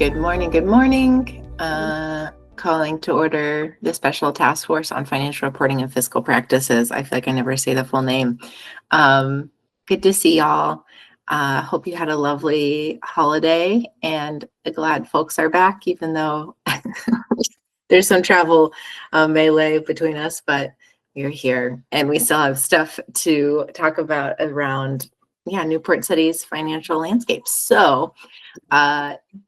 Good morning. Good morning. Calling to order the Special Task Force on Financial Reporting and Fiscal Practices. I feel like I never say the full name. Good to see y'all. Hope you had a lovely holiday, and glad folks are back, even though there's some travel melee between us, but we're here and we still have stuff to talk about around Newport City's financial landscape. So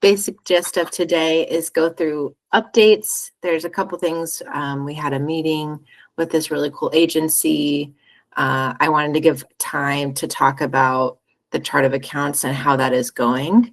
basic gist of today is go through updates. There's a couple things. We had a meeting with this really cool agency. I wanted to give time to talk about the chart of accounts and how that is going,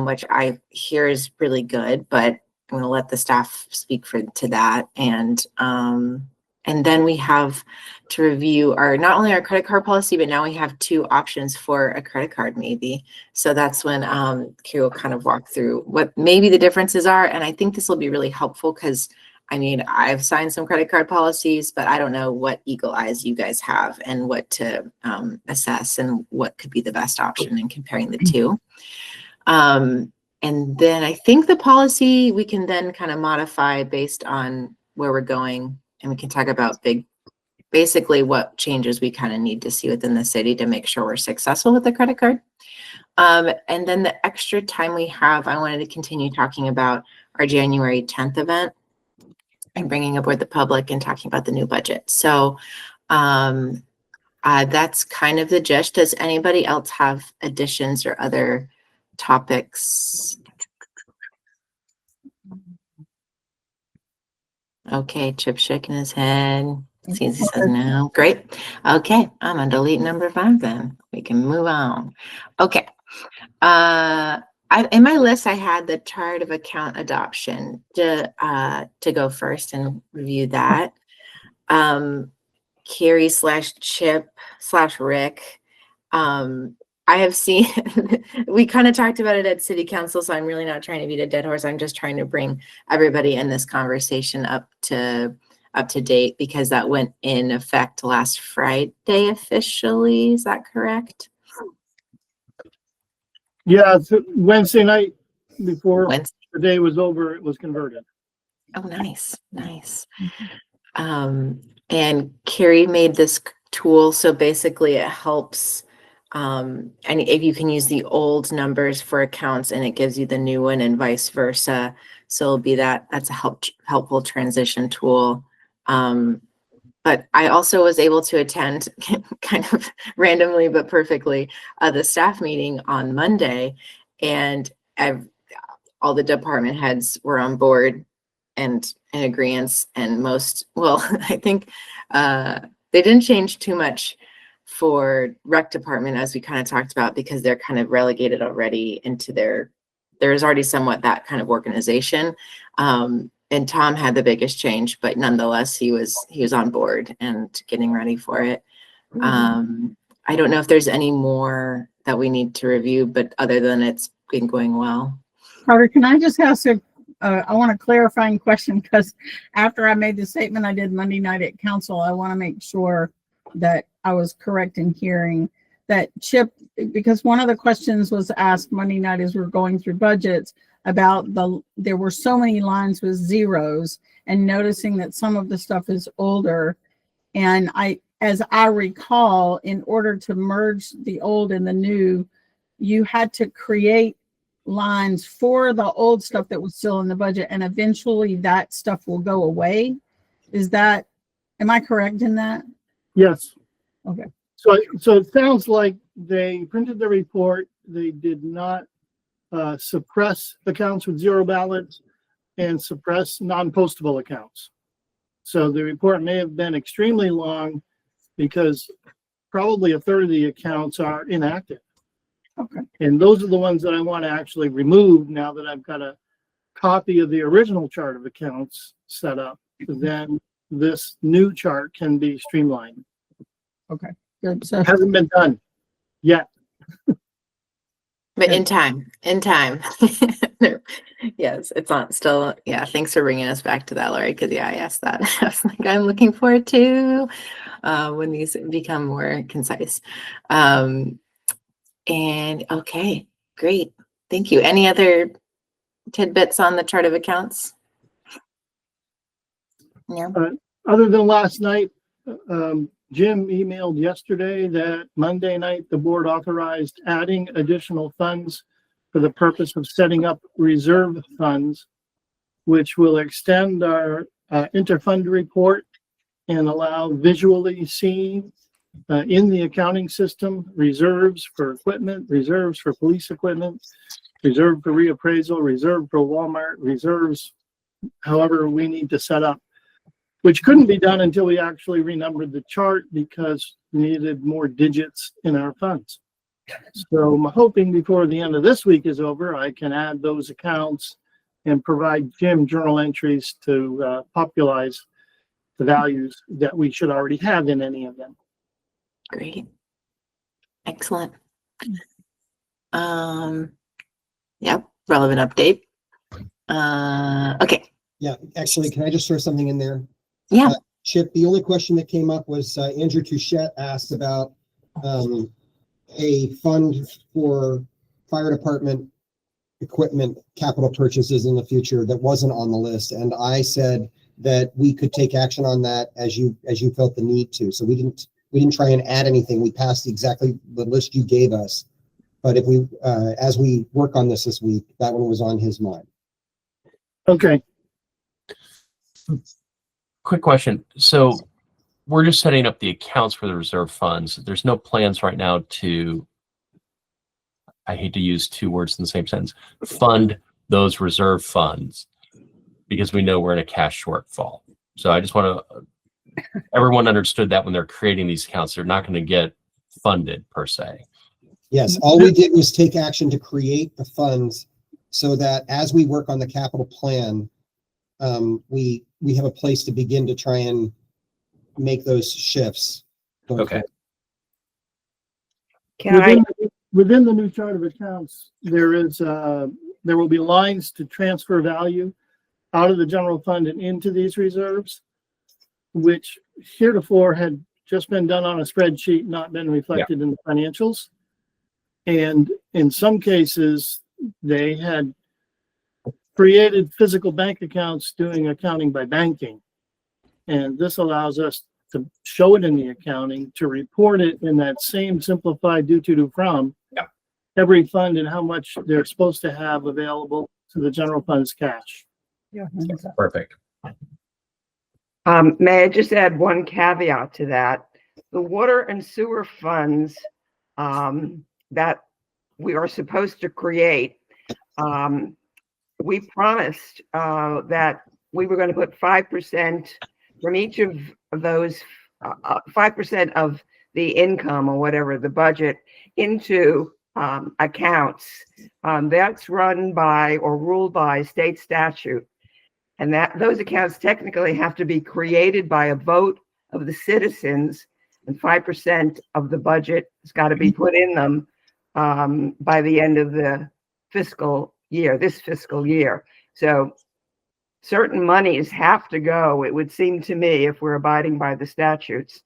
which I hear is really good, but I'm going to let the staff speak to that. And then we have to review not only our credit card policy, but now we have two options for a credit card maybe. So that's when Kira will kind of walk through what maybe the differences are. And I think this will be really helpful because I've signed some credit card policies, but I don't know what eagle eyes you guys have and what to assess and what could be the best option in comparing the two. And then I think the policy we can then kind of modify based on where we're going. And we can talk about basically what changes we kind of need to see within the city to make sure we're successful with the credit card. And then the extra time we have, I wanted to continue talking about our January 10th event and bringing aboard the public and talking about the new budget. So that's kind of the gist. Does anybody else have additions or other topics? Okay, Chip's shaking his head. Seems he says no. Great. Okay, I'm gonna delete number 5 then. We can move on. Okay. In my list, I had the chart of account adoption to go first and review that. Carrie / Chip / Rick. I have seen, we kind of talked about it at City Council, so I'm really not trying to beat a dead horse. I'm just trying to bring everybody in this conversation up to date because that went in effect last Friday officially. Is that correct? Yeah, Wednesday night before the day was over, it was converted. Oh, nice. And Carrie made this tool, so basically it helps. And if you can use the old numbers for accounts and it gives you the new one and vice versa. So it'll be that's a helpful transition tool. But I also was able to attend kind of randomly, but perfectly, the staff meeting on Monday, and all the department heads were on board and in agreement, and I think they didn't change too much for rec department, as we kind of talked about, because they're kind of relegated already into there's already somewhat that kind of organization. And Tom had the biggest change, but nonetheless, he was on board and getting ready for it. I don't know if there's any more that we need to review, but other than it's been going well. Carter, can I just ask I want a clarifying question, because after I made the statement I did Monday night at council, I want to make sure that I was correct in hearing that Chip, because one of the questions was asked Monday night as we were going through budgets about there were so many lines with zeros, and noticing that some of the stuff is older. And as I recall, in order to merge the old and the new, you had to create lines for the old stuff that was still in the budget, and eventually that stuff will go away. Am I correct in that? Yes. Okay. So it sounds like they printed the report. They did not suppress accounts with zero balance and suppress non-postable accounts. So the report may have been extremely long because probably a third of the accounts are inactive. Okay. And those are the ones that I want to actually remove now that I've got a copy of the original chart of accounts set up. Then this new chart can be streamlined. Okay, good. So it hasn't been done yet. But in time. Yes, it's on still. Yeah, thanks for bringing us back to that, Lori, because I asked that. I was like, I'm looking forward to when these become more concise. And okay, great. Thank you. Any other tidbits on the chart of accounts? Yeah. Other than last night, Jim emailed yesterday that Monday night, the board authorized adding additional funds for the purpose of setting up reserve funds, which will extend our interfund report and allow visually seeing in the accounting system reserves for equipment, reserves for police equipment, reserve for reappraisal, reserve for Walmart, reserves, however we need to set up, which couldn't be done until we actually renumbered the chart because we needed more digits in our funds. So I'm hoping before the end of this week is over, I can add those accounts and provide Jim journal entries to popularize the values that we should already have in any of them. Great. Excellent. Yep, relevant update. Okay. Yeah, actually, can I just throw something in there? Yeah. Chip, the only question that came up was Andrew Touchette asked about a fund for fire department equipment capital purchases in the future that wasn't on the list. And I said that we could take action on that as you felt the need to. So we didn't try and add anything. We passed exactly the list you gave us. But if we, as we work on this week, that one was on his mind. Okay. Quick question. So we're just setting up the accounts for the reserve funds. There's no plans right now to, I hate to use two words in the same sentence, fund those reserve funds because we know we're in a cash shortfall. So I just want to, everyone understood that when they're creating these accounts, they're not going to get funded per se. Yes, all we did was take action to create the funds so that as we work on the capital plan, we have a place to begin to try and make those shifts. Okay. Within the new chart of accounts, there will be lines to transfer value out of the general fund and into these reserves, which heretofore had just been done on a spreadsheet, not been reflected in the financials. And in some cases, they had created physical bank accounts doing accounting by banking. And this allows us to show it in the accounting, to report it in that same simplified do to do from every fund and how much they're supposed to have available to the general fund's cash. Yeah. Perfect. May I just add one caveat to that? The water and sewer funds that we are supposed to create, we promised that we were going to put 5% from each of those, 5% of the income or whatever, the budget, into accounts. That's run by or ruled by state statute. And that those accounts technically have to be created by a vote of the citizens, and 5% of the budget has got to be put in them by the end of the fiscal year, this fiscal year. So certain monies have to go, it would seem to me, if we're abiding by the statutes,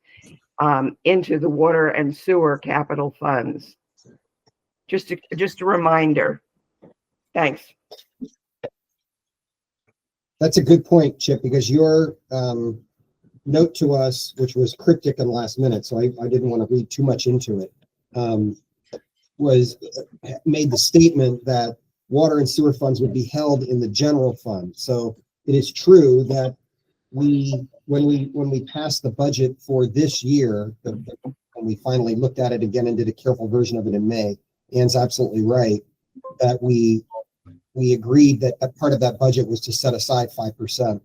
into the water and sewer capital funds. Just a reminder. Thanks. That's a good point, Chip, because your note to us, which was cryptic and last minute, so I didn't want to read too much into it, made the statement that water and sewer funds would be held in the general fund. So it is true that when we passed the budget for this year, and we finally looked at it again and did a careful version of it in May, Ann's absolutely right, that we agreed that a part of that budget was to set aside 5%.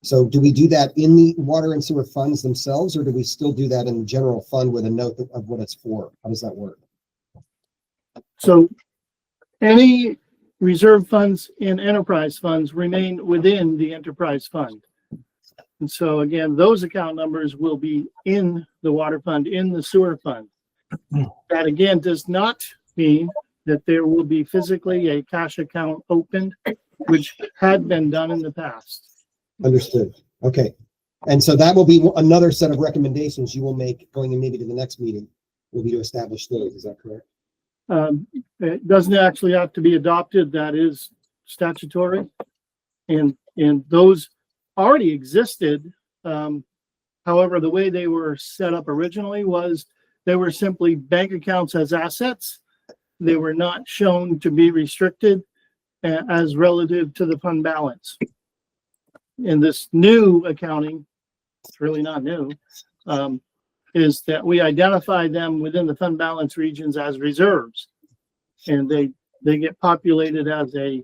So do we do that in the water and sewer funds themselves, or do we still do that in the general fund with a note of what it's for? How does that work? So any reserve funds and enterprise funds remain within the enterprise fund. And so again, those account numbers will be in the water fund, in the sewer fund. That again does not mean that there will be physically a cash account opened, which had been done in the past. Understood. Okay. And so that will be another set of recommendations you will make going in maybe to the next meeting, will be to establish those. Is that correct? It doesn't actually have to be adopted. That is statutory. And those already existed. However, the way they were set up originally was they were simply bank accounts as assets. They were not shown to be restricted as relative to the fund balance. In this new accounting, it's really not new, is that we identify them within the fund balance regions as reserves. And they get populated as a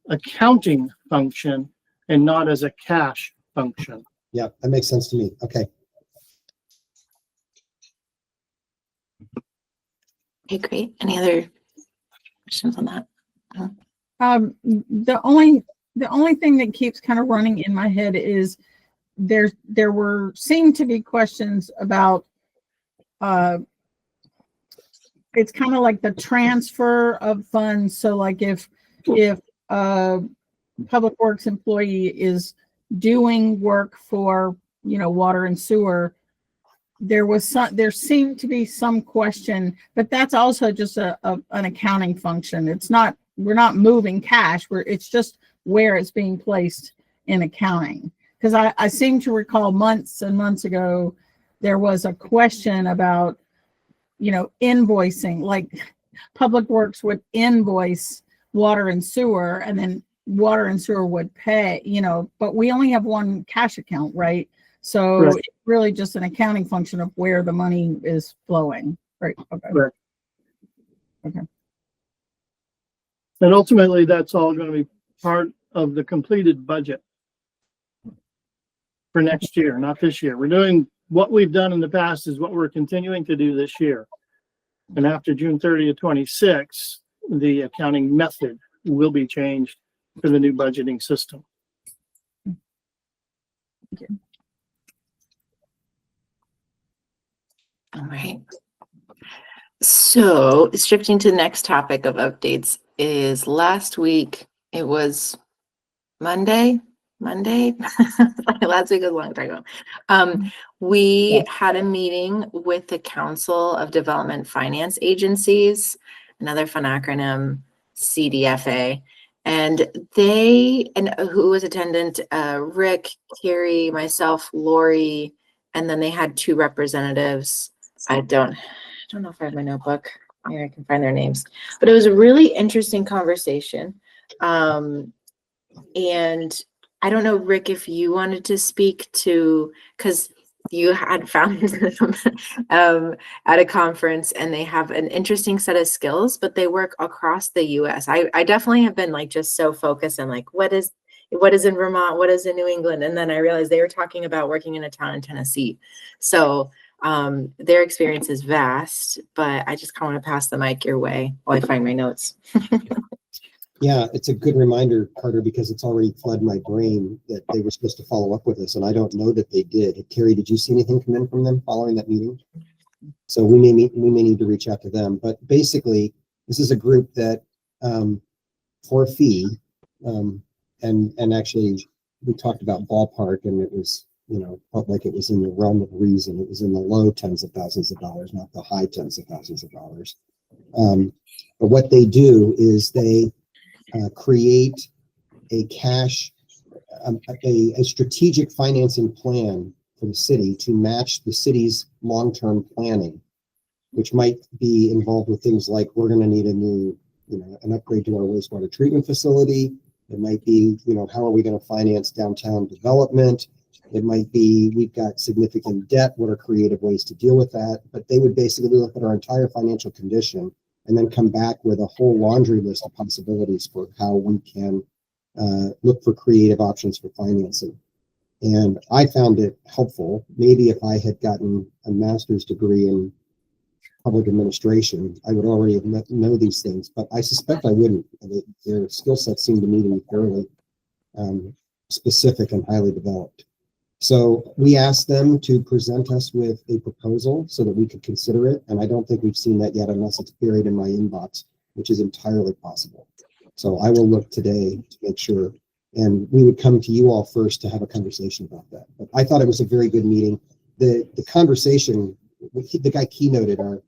accounting function and not as a cash function. Yeah, that makes sense to me. Okay. Okay, great. Any other questions on that? The only thing that keeps kind of running in my head is there seem to be questions about it's kind of like the transfer of funds. So like if a public works employee is doing work for, water and sewer, there seemed to be some question, but that's also just an accounting function. We're not moving cash, it's just where it's being placed in accounting. Because I seem to recall months and months ago, there was a question about, invoicing, like Public Works would invoice water and sewer, and then water and sewer would pay, but we only have one cash account, right? So Right. it's really just an accounting function of where the money is flowing, right? Okay. Correct. Okay. And ultimately, that's all going to be part of the completed budget for next year, not this year. We're doing what we've done in the past is what we're continuing to do this year. And after June 30th, 26, the accounting method will be changed for the new budgeting system. Thank you. All right. So shifting to the next topic of updates is last week, it was Monday. Last week was a long time ago. We had a meeting with the Council of Development Finance Agencies, another fun acronym, CDFA. And who was attendant, Rick, Carrie, myself, Lori, and then they had two representatives. I don't know if I have my notebook. Maybe I can find their names. But it was a really interesting conversation. And I don't know, Rick, if you wanted to speak to, because you had found them at a conference, and they have an interesting set of skills, but they work across the US. I definitely have been like just so focused on like what is in Vermont, what is in New England, and then I realized they were talking about working in a town in Tennessee. So their experience is vast, but I just kind of want to pass the mic your way while I find my notes. Yeah, it's a good reminder, Carter, because it's already flooded my brain that they were supposed to follow up with us, and I don't know that they did. Carrie, did you see anything come in from them following that meeting? So we may need to reach out to them. But basically, this is a group that, for a fee, and actually we talked about ballpark, and it was, felt like it was in the realm of reason. It was in the low tens of thousands of dollars, not the high tens of thousands of dollars. But what they do is they create a strategic financing plan for the city to match the city's long-term planning, which might be involved with things like we're going to need a new, an upgrade to our wastewater treatment facility. It might be, how are we going to finance downtown development? It might be we've got significant debt. What are creative ways to deal with that? But they would basically look at our entire financial condition and then come back with a whole laundry list of possibilities for how we can look for creative options for financing. And I found it helpful. Maybe if I had gotten a master's degree in public administration, I would already have know these things, but I suspect I wouldn't. Their skill sets seem to me to be fairly specific and highly developed. So we asked them to present us with a proposal so that we could consider it. And I don't think we've seen that yet unless it's buried in my inbox, which is entirely possible. So I will look today to make sure. And we would come to you all first to have a conversation about that. But I thought it was a very good meeting. The conversation, the guy keynoted our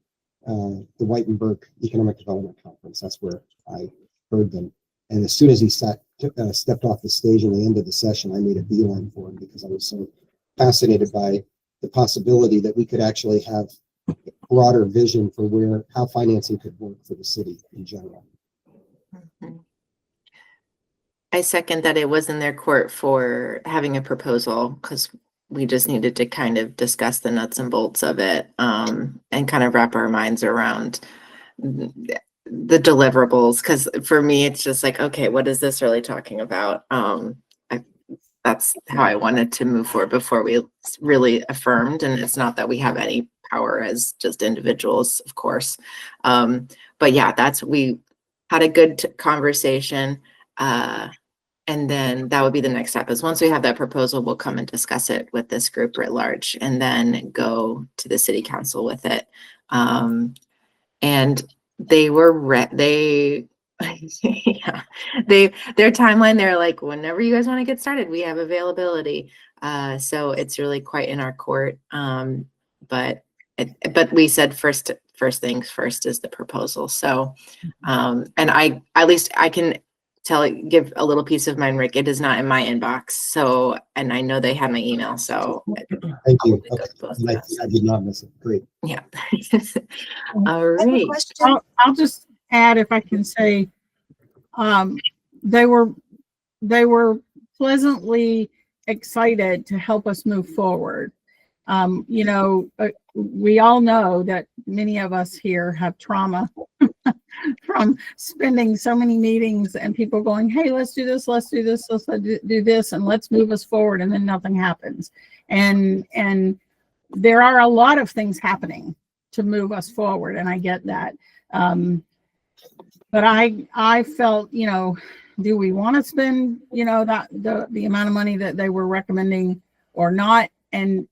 the White and Burke Economic Development Conference. That's where I heard them. And as soon as he stepped off the stage in the end of the session, I made a beeline for him because I was so fascinated by the possibility that we could actually have a broader vision for how financing could work for the city in general. I second that it was in their court for having a proposal, because we just needed to kind of discuss the nuts and bolts of it, and kind of wrap our minds around the deliverables. Because for me, it's just like, okay, what is this really talking about? That's how I wanted to move forward before we really affirmed. And it's not that we have any power as just individuals, of course. But yeah, we had a good conversation. And then that would be the next step, is once we have that proposal, we'll come and discuss it with this group at large and then go to the city council with it. And they were, yeah, their timeline, they're like, whenever you guys want to get started, we have availability. So it's really quite in our court. But we said first things first is the proposal. So, and at least I can give a little piece of mind, Rick. It is not in my inbox. So, and I know they had my email. So thank you. Okay. I did not miss it. Great. Yeah. All I have a right. question. I'll just add, if I can say, they were pleasantly excited to help us move forward. We all know that many of us here have trauma from spending so many meetings and people going, hey, let's do this, let's do this, let's do this, and let's move us forward, and then nothing happens. And there are a lot of things happening to move us forward, and I get that. But I felt, do we want to spend, that the amount of money that they were recommending or not? And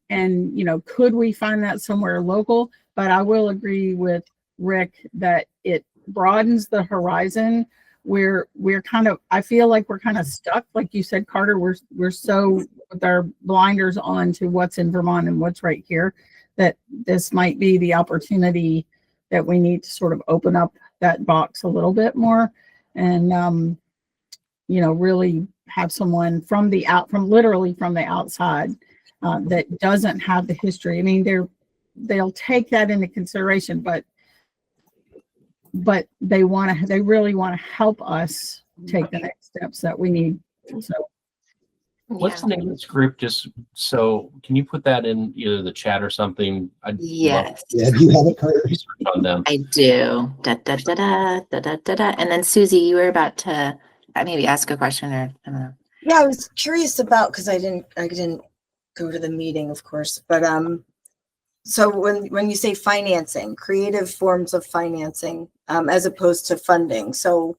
could we find that somewhere local? But I will agree with Rick that it broadens the horizon. I feel like we're kind of stuck, like you said, Carter. We're so with our blinders on to what's in Vermont and what's right here, that this might be the opportunity that we need to sort of open up that box a little bit more, and really have someone from literally from the outside that doesn't have the history. I mean, they'll take that into consideration, but they really want to help us take the next steps that we need. So what's the name of this group? Just so, can you put that in either the chat or something? Yes. Yeah, do you have it, Carter? Research on them. I do. Da, da, da, da, da, da, da, da. And then Susie, you were about to maybe ask a question, or I don't know. Yeah, I was curious about, because I didn't go to the meeting, of course, but so when you say financing, creative forms of financing, as opposed to funding, so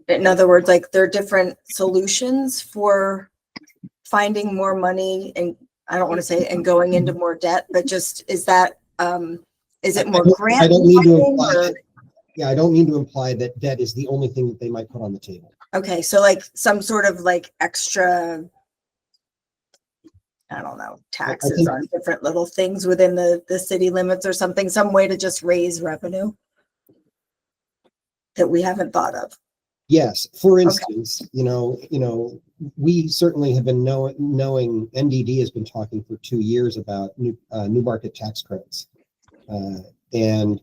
in other words, like there are different solutions for finding more money, and I don't want to say and going into more debt, but just is that is it more grant? I don't mean to imply. Yeah, I don't mean to imply that debt is the only thing that they might put on the table. Okay, so like some sort of like extra, I don't know, taxes on different little things within the city limits or something, some way to just raise revenue that we haven't thought of. Yes, for instance, we certainly have been knowing NDD has been talking for 2 years about new market tax credits, and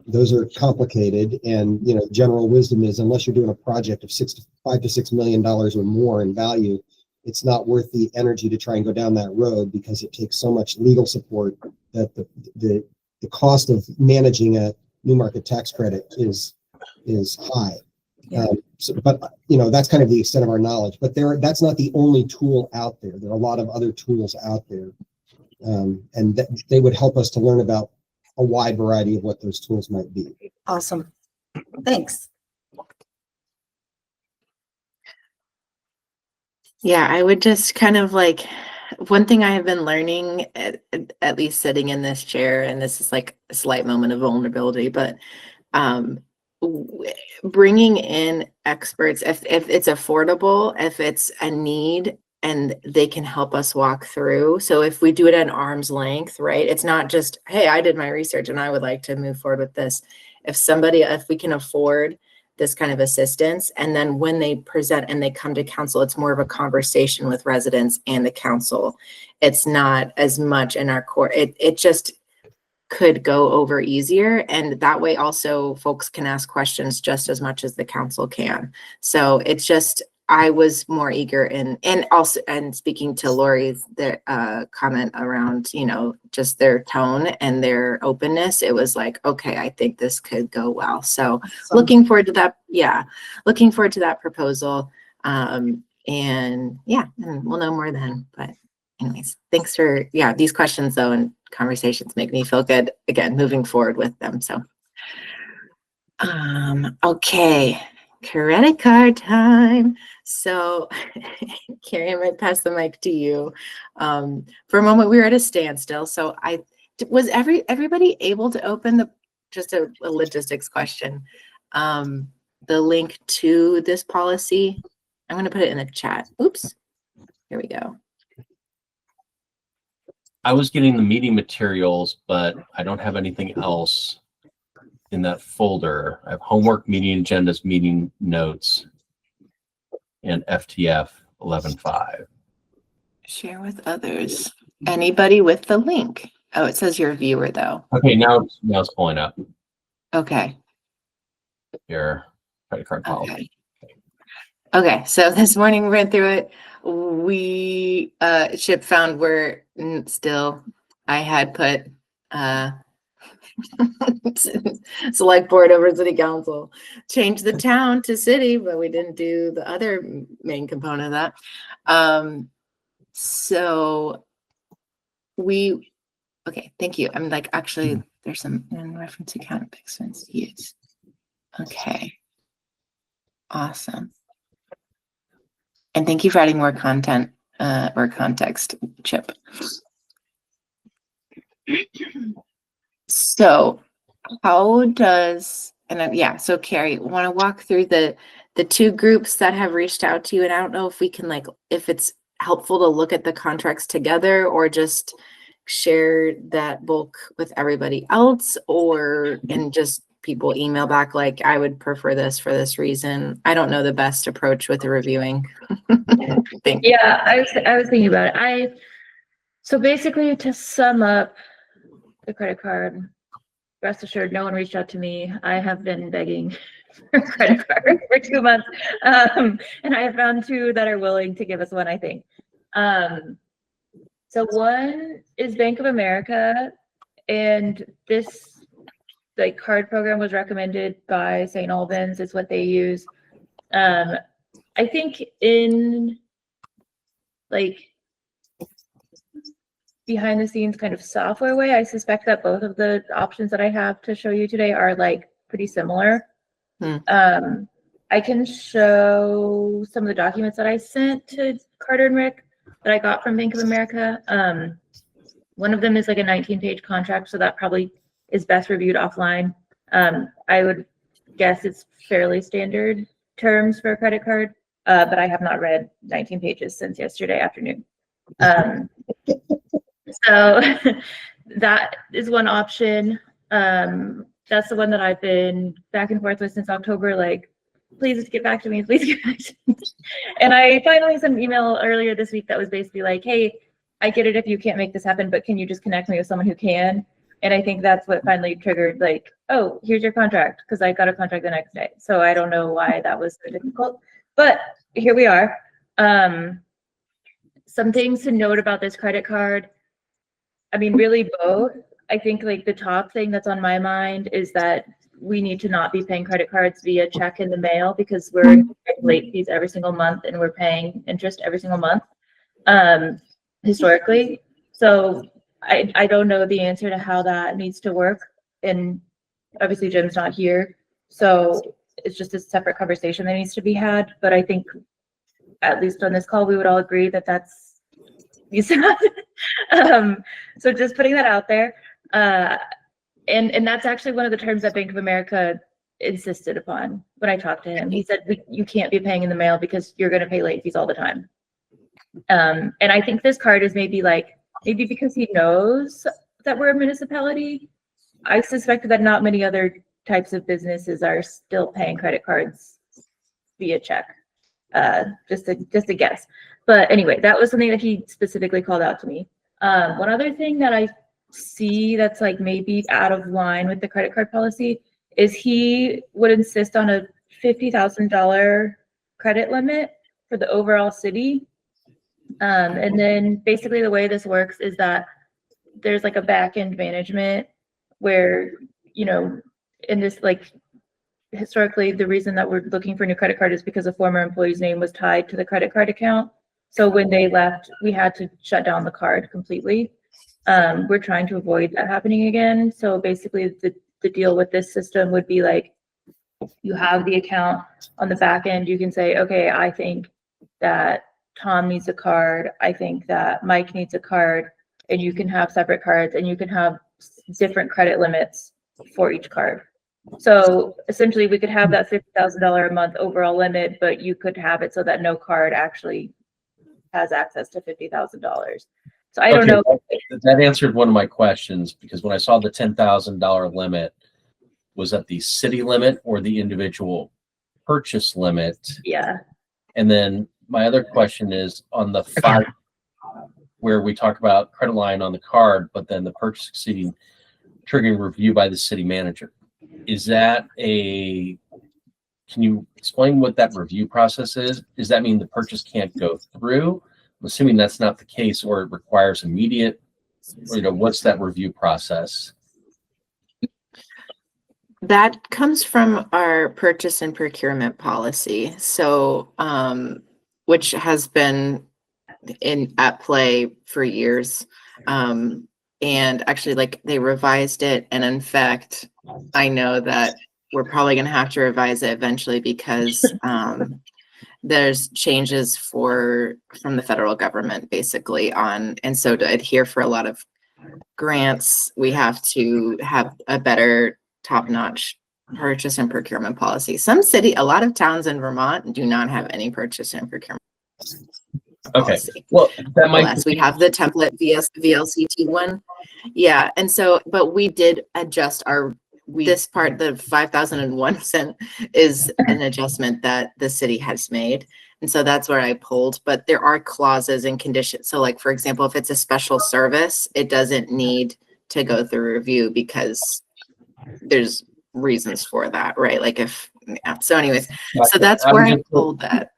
those are complicated. And general wisdom is, unless you're doing a project of $5 to $6 million or more in value, it's not worth the energy to try and go down that road, because it takes so much legal support that the cost of managing a new market tax credit is high. Yeah. But that's kind of the extent of our knowledge. But that's not the only tool out there. There are a lot of other tools out there, and they would help us to learn about a wide variety of what those tools might be. Awesome. Thanks. Yeah, I would just kind of like, one thing I have been learning, at least sitting in this chair, and this is like a slight moment of vulnerability, but bringing in experts, if it's affordable, if it's a need, and they can help us walk through. So if we do it at arm's length, right? It's not just, hey, I did my research and I would like to move forward with this. If we can afford this kind of assistance. And then when they present and they come to council, it's more of a conversation with residents and the council. It's not as much in our core. It just could go over easier. And that way also folks can ask questions just as much as the council can. So it's just, I was more eager and also, and speaking to Lori's comment around, you know, just their tone and their openness, it was like, okay, I think this could go well. So looking forward to that. Yeah. Looking forward to that proposal. And yeah, and we'll know more then, but anyways, thanks for, yeah, these questions though, and conversations make me feel good again, moving forward with them. So, okay. Credit card time. So, Carrie, I might pass the mic to you. For a moment, we were at a standstill. So, was everybody able to open just a logistics question, the link to this policy? I'm going to put it in the chat. Oops. Here we go. I was getting the meeting materials, but I don't have anything else in that folder. I have homework, meeting agendas, meeting notes, and FTF 11.5. Share with others. Anybody with the link? Oh, it says your viewer though. Okay, now it's pulling up Okay. your credit card policy. Okay. So this morning we ran through it. We Chip found where still I had put select board over city council, change the town to city, but we didn't do the other main component of that. So okay, thank you. I'm like, actually, there's some in reference account expense use. Okay, awesome. And thank you for adding more content or context, Chip. So how does, yeah, so Carrie, want to walk through the two groups that have reached out to you, and I don't know if we can if it's helpful to look at the contracts together or just share that bulk with everybody else, and just people email back like, I would prefer this for this reason. I don't know the best approach with the reviewing. Yeah, I was thinking about it. So basically, to sum up the credit card, rest assured, no one reached out to me. I have been begging for a credit card for 2 months, and I have found two that are willing to give us one, I think. So one is Bank of America, and this card program was recommended by St. Albans. It's what they use. I think in behind the scenes kind of software way, I suspect that both of the options that I have to show you today are pretty similar. I can show some of the documents that I sent to Carter and Rick that I got from Bank of America. One of them is a 19-page contract, so that probably is best reviewed offline. I would guess it's fairly standard terms for a credit card, but I have not read 19 pages since yesterday afternoon. So that is one option. That's the one that I've been back and forth with since October, please get back to me, please get back to me. And I finally sent an email earlier this week that was basically hey, I get it if you can't make this happen, but can you just connect me with someone who can? And I think that's what finally triggered oh, here's your contract, because I got a contract the next day. So I don't know why that was so difficult, but here we are. Some things to note about this credit card. I mean, really both. I think the top thing that's on my mind is that we need to not be paying credit cards via check in the mail, because we're late fees every single month and we're paying interest every single month historically. So I don't know the answer to how that needs to work. And obviously Jim's not here. So it's just a separate conversation that needs to be had. But I think at least on this call, we would all agree that that's so just putting that out there. And that's actually one of the terms that Bank of America insisted upon when I talked to him. He said, you can't be paying in the mail because you're going to pay late fees all the time. And I think this card is maybe because he knows that we're a municipality. I suspect that not many other types of businesses are still paying credit cards via check. Just a guess. But anyway, that was something that he specifically called out to me. One other thing that I see that's like maybe out of line with the credit card policy is he would insist on a $50,000 credit limit for the overall city. And then basically the way this works is that there's like a back end management where, you know, in this, like, historically, the reason that we're looking for a new credit card is because a former employee's name was tied to the credit card account. So when they left, we had to shut down the card completely. We're trying to avoid that happening again. So basically the deal with this system would be like, you have the account on the back end. You can say, okay, I think that Tom needs a card. I think that Mike needs a card, and you can have separate cards and you can have different credit limits for each card. So essentially we could have that $50,000 a month overall limit, but you could have it so that no card actually has access to $50,000. So I don't know. That answered one of my questions, because when I saw the $10,000 limit, was that the city limit or the individual purchase limit? Yeah. And then my other question is on the 5, where we talk about credit line on the card, but then the purchase exceeding triggering review by the city manager. Is that can you explain what that review process is? Does that mean the purchase can't go through? I'm assuming that's not the case, or it requires immediate, or, you know, what's that review process? That comes from our purchase and procurement policy. So, which has been at play for years. And actually, like, they revised it. And in fact, I know that we're probably going to have to revise it eventually because there's changes from the federal government basically on, and so to adhere for a lot of grants, we have to have a better top-notch purchase and procurement policy. A lot of towns in Vermont do not have any purchase and procurement policy. Okay, well, that might we have the template VLCT one. Yeah, and so, but we did adjust this part, the 5,001 cent is an adjustment that the city has made. And so that's where I pulled, but there are clauses and conditions. So like, for example, if it's a special service, it doesn't need to go through review because there's reasons for that, right? Like so anyways, so that's where I pulled that.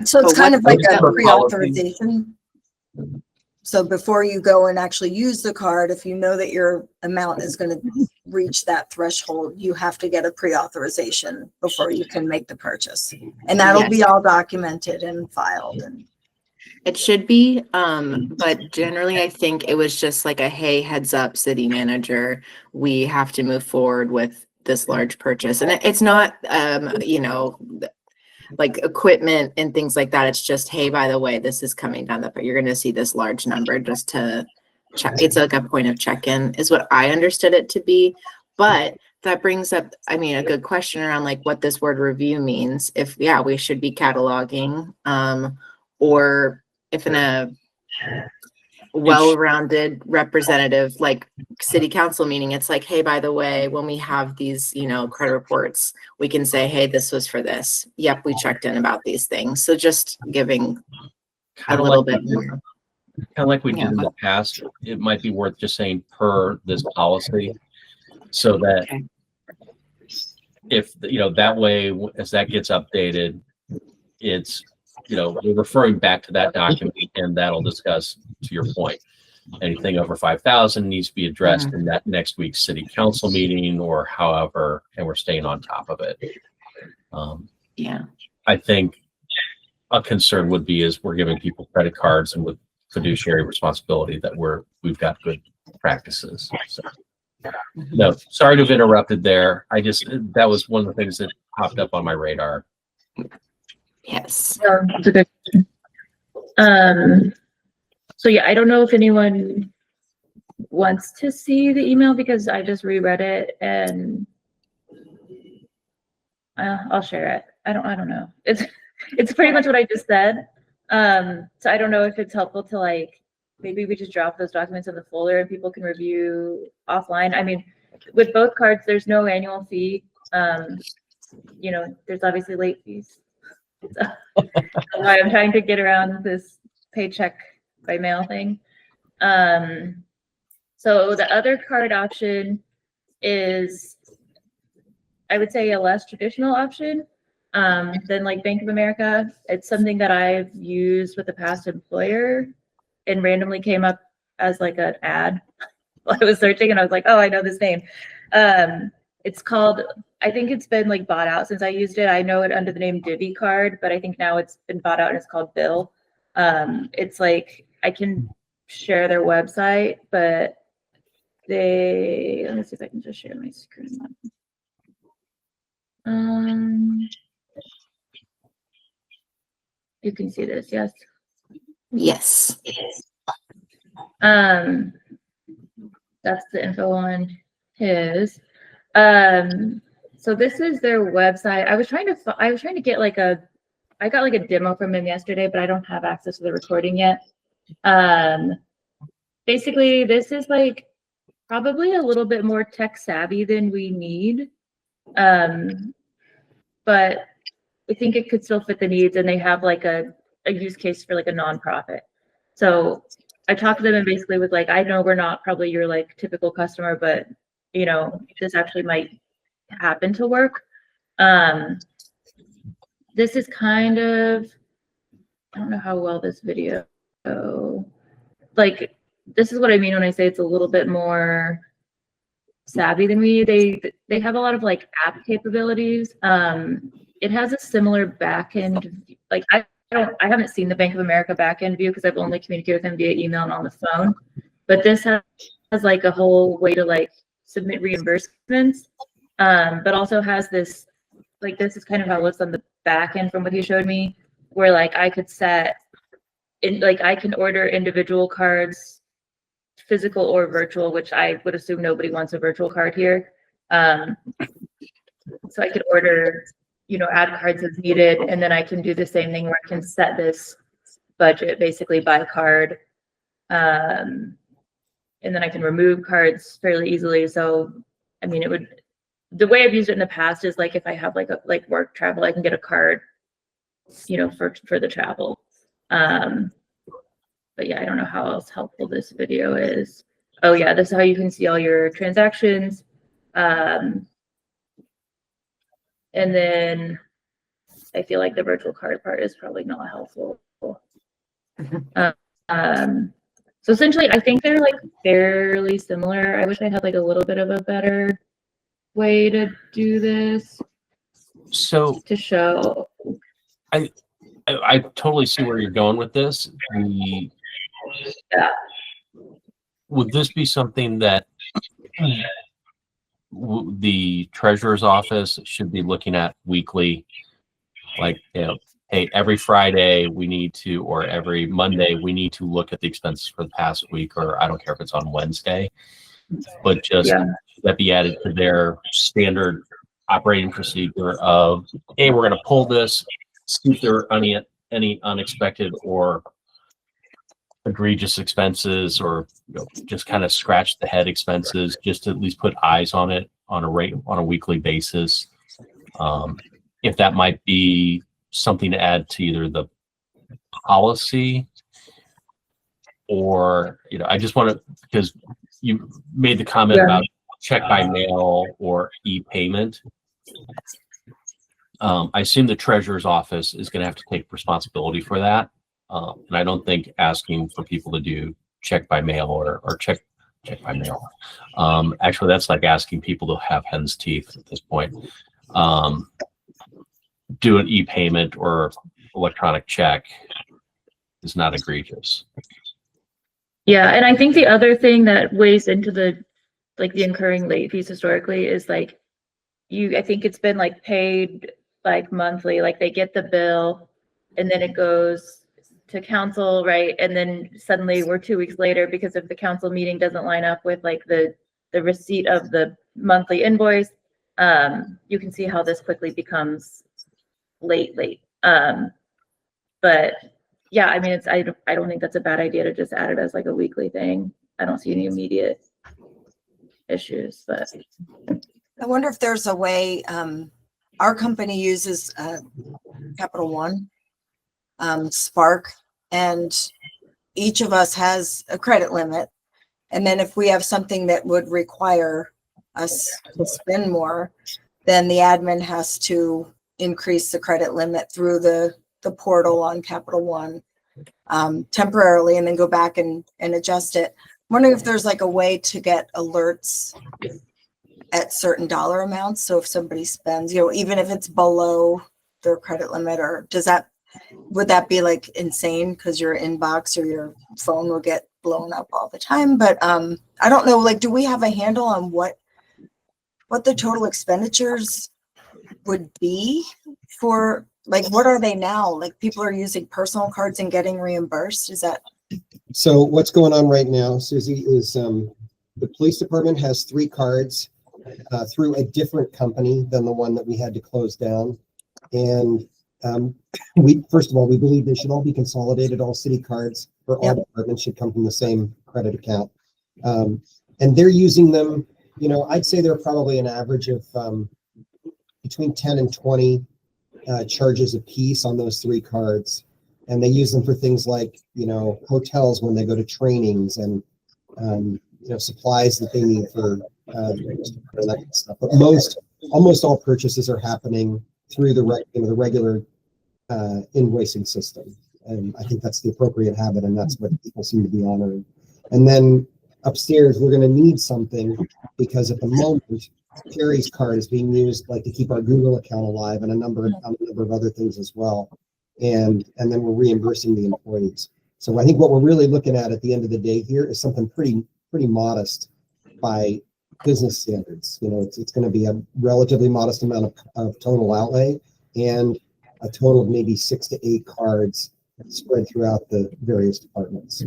So it's But kind of like a for pre-authorization. So before you go and actually use the card, if you know that your amount is going to reach that threshold, you have to get a pre-authorization before you can make the purchase. And that'll be all documented and filed. And it should be, but generally I think it was just like a, hey, heads up, city manager, we have to move forward with this large purchase. And it's not, you know, like equipment and things like that. It's just, hey, by the way, this is coming down but you're going to see this large number just to check. It's like a point of check-in is what I understood it to be. But that brings up, I mean, a good question around like what this word review means. If, yeah, we should be cataloging, or if in a well-rounded representative like city council meeting, it's like, hey, by the way, when we have these, you know, credit reports, we can say, hey, this was for this. Yep, we checked in about these things. So just giving a little bit more. Kind of like we did in the past, it might be worth just saying per this policy, so that if, you know, that way, as that gets updated, it's, you know, we're referring back to that document, and that'll discuss, to your point, anything over 5,000 needs to be addressed in that next week's city council meeting or however, and we're staying on top of it. Yeah, I think a concern would be is we're giving people credit cards and with fiduciary responsibility that we've got good practices. So, no, sorry to have interrupted there. That was one of the things that popped up on my radar. yes. That's a good question. So yeah, I don't know if anyone wants to see the email because I just reread it and I'll share it. I don't know. It's pretty much what I just said. So I don't know if it's helpful to like, maybe we just drop those documents in the folder and people can review offline. I mean, with both cards, there's no annual fee. You know, there's obviously late fees. So that's why I'm trying to get around this paycheck by mail thing. So the other card option is, I would say, a less traditional option than like Bank of America. It's something that I've used with a past employer and randomly came up as like an ad while I was searching, and I was like, oh, I know this name. It's called, I think it's been like bought out since I used it. I know it under the name Divvy card, but I think now it's been bought out and it's called Bill. It's like, I can share their website, but let me see if I can just share my screen. You can see this, yes? Yes. That's the info on his. So this is their website. I was trying to get like I got like a demo from him yesterday, but I don't have access to the recording yet. Basically, this is like probably a little bit more tech savvy than we need. But I think it could still fit the needs, and they have like a use case for like a nonprofit. So I talked to them and basically was like, I know we're not probably your like typical customer, but you know, this actually might happen to work. This is kind of, I don't know how well this video, like, this is what I mean when I say it's a little bit more savvy than we. They have a lot of like app capabilities. It has a similar backend. Like I haven't seen the Bank of America backend view because I've only communicated with them via email and on the phone. But this has like a whole way to like submit reimbursements, but also has this, like, this is kind of how it looks on the back end from what he showed me, where like I could set in, like I can order individual cards, physical or virtual, which I would assume nobody wants a virtual card here. So I could order, you know, add cards as needed, and then I can do the same thing where I can set this budget basically by card. And then I can remove cards fairly easily. So, I mean, the way I've used it in the past is like, if I have like work travel, I can get a card, you know, for the travel. But yeah, I don't know how else helpful this video is. Oh yeah, this is how you can see all your transactions. And then I feel like the virtual card part is probably not helpful. So essentially, I think they're like fairly similar. I wish I had like a little bit of a better way to do this. So to show. I totally see where you're going with this. Yeah. Would this be something that the treasurer's office should be looking at weekly? Like, you know, hey, every Friday we need to, or every Monday we need to look at the expenses for the past week, or I don't care if it's on Wednesday, but just that be added to their standard operating procedure of, hey, we're going to pull this, see if there are any unexpected or egregious expenses, or just kind of scratch the head expenses, just to at least put eyes on it on a weekly basis. If that might be something to add to either the policy, or I just want to, because you made the comment about check by mail or e-payment. I assume the treasurer's office is going to have to take responsibility for that. And I don't think asking for people to do check by mail or check by mail. Actually, that's like asking people to have hen's teeth at this point. Do an e-payment or electronic check is not egregious. Yeah, and I think the other thing that weighs into the incurring late fees historically is I think it's been paid monthly, they get the bill and then it goes to council, right? And then suddenly we're 2 weeks later because if the council meeting doesn't line up with the receipt of the monthly invoice, you can see how this quickly becomes late. But yeah, I mean, I don't think that's a bad idea to just add it as a weekly thing. I don't see any immediate issues, but I wonder if there's a way, our company uses Capital One, Spark, and each of us has a credit limit. And then if we have something that would require us to spend more, then the admin has to increase the credit limit through the portal on Capital One temporarily, and then go back and adjust it. I'm wondering if there's like a way to get alerts at certain dollar amounts. So if somebody spends, even if it's below their credit limit, or would that be like insane because your inbox or your phone will get blown up all the time? But I don't know, like, do we have a handle on what the total expenditures would be for, like, what are they now? Like, people are using personal cards and getting reimbursed. Is that? So what's going on right now, Susie, is the police department has 3 cards through a different company than the one that we had to close down. And first of all, we believe they should all be consolidated. All city cards for all departments should come from the same credit account. And they're using them, I'd say they're probably an average of between 10 and 20 charges a piece on those 3 cards. And they use them for things like, hotels when they go to trainings, and, supplies that they need for that kind of stuff. But almost all purchases are happening through the regular invoicing system. And I think that's the appropriate habit, and that's what people seem to be honoring. And then upstairs, we're going to need something, because at the moment, Terry's card is being used like to keep our Google account alive, and a number of other things as well. And then we're reimbursing the employees. So I think what we're really looking at the end of the day here is something pretty modest by business standards. It's going to be a relatively modest amount of total outlay, and a total of maybe 6 to 8 cards spread throughout the various departments.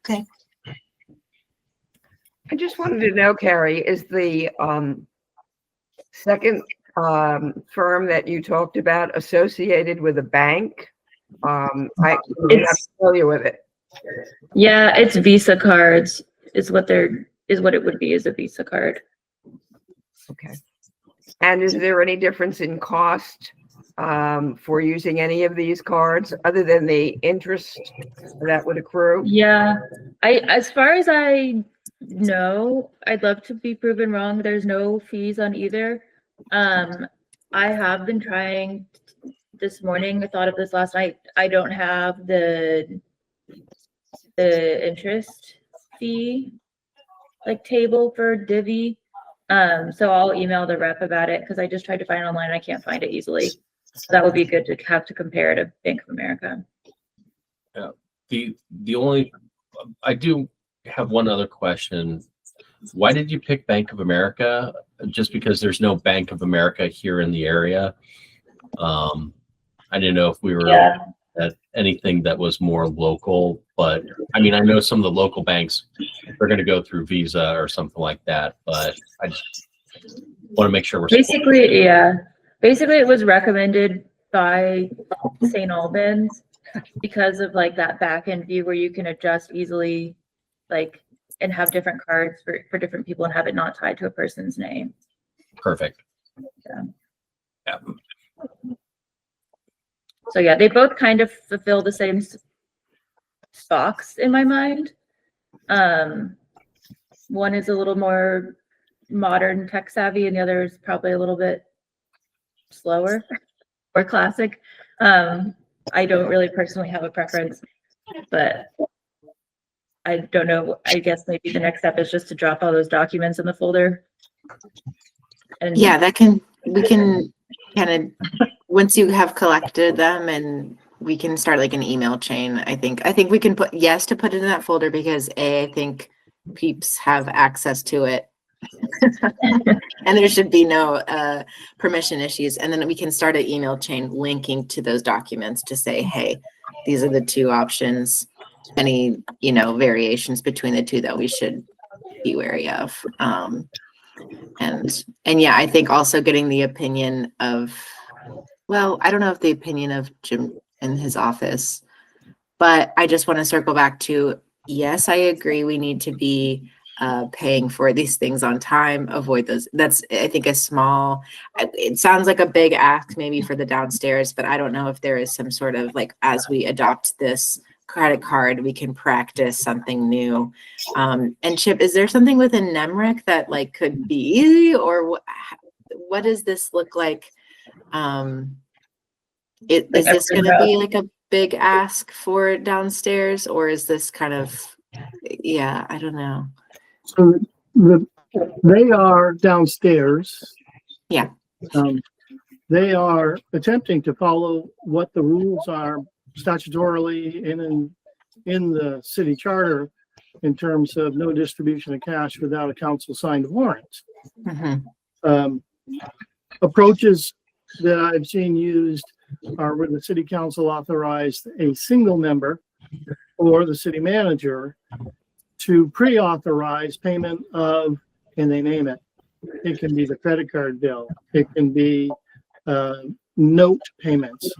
Okay. I just wanted to know, Carrie, is the second firm that you talked about associated with a bank? I'm not familiar with it. yeah, it's Visa cards is what it would be, is a Visa card. Okay. And is there any difference in cost for using any of these cards other than the interest that would accrue? Yeah, as far as I know, I'd love to be proven wrong. There's no fees on either. I have been trying this morning. I thought of this last night. I don't have the interest fee table for Divvy. So I'll email the rep about it, because I just tried to find it online. I can't find it easily. So that would be good to have to compare to Bank of America. Yeah. The only, I do have one other question. Why did you pick Bank of America? Just because there's no Bank of America here in the area? I didn't know if we were at anything that was more local, but I mean, I know some of the local banks are going to go through Visa or something like that, but I just want to make sure we're basically it was recommended by St. Albans because of that back end view where you can adjust easily, and have different cards for different people and have it not tied to a person's name. perfect. Yeah. So yeah, they both kind of fulfill the same box in my mind. One is a little more modern, tech savvy, and the other is probably a little bit slower or classic. I don't really personally have a preference, but I don't know. I guess maybe the next step is just to drop all those documents in the folder. And Yeah, we can kind of, once you have collected them, and we can start an email chain. I think we can put yes to put it in that folder, because I think peeps have access to it. And there should be no permission issues. And then we can start an email chain linking to those documents to say, hey, these are the 2 options. Any, variations between the 2 that we should be wary of. And yeah, I think also getting the opinion of, well, I don't know if the opinion of Jim in his office, but I just want to circle back to, yes, I agree. We need to be paying for these things on time, avoid those. That's, I think, a small, it sounds like a big ask maybe for the downstairs, but I don't know if there is some sort of like, as we adopt this credit card, we can practice something new. And Chip, is there something within NEMRIC that like could be easy, or what does this look like? Is this going to be like a big ask for downstairs, or is this kind of, yeah, I don't know. So they are downstairs. Yeah. They are attempting to follow what the rules are statutorily and in the city charter in terms of no distribution of cash without a council signed warrant. Mm-hmm. Approaches that I've seen used are where the city council authorized a single member or the city manager to pre-authorize payment of, and they name it. It can be the credit card bill. It can be note payments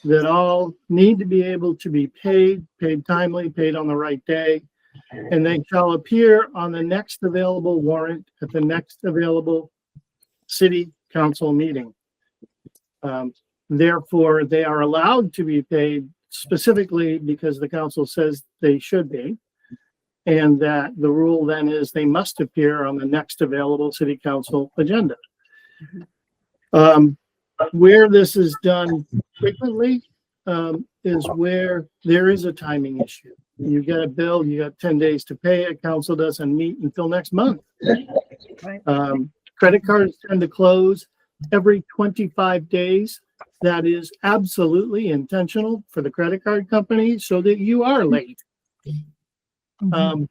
that all need to be able to be paid timely, paid on the right day, and they shall appear on the next available warrant at the next available city council meeting. Therefore, they are allowed to be paid specifically because the council says they should be. And that the rule then is they must appear on the next available city council agenda. Where this is done frequently is where there is a timing issue. You get a bill, you got 10 days to pay it, council doesn't meet until next month. Credit cards tend to close every 25 days. That is absolutely intentional for the credit card company so that you are late. And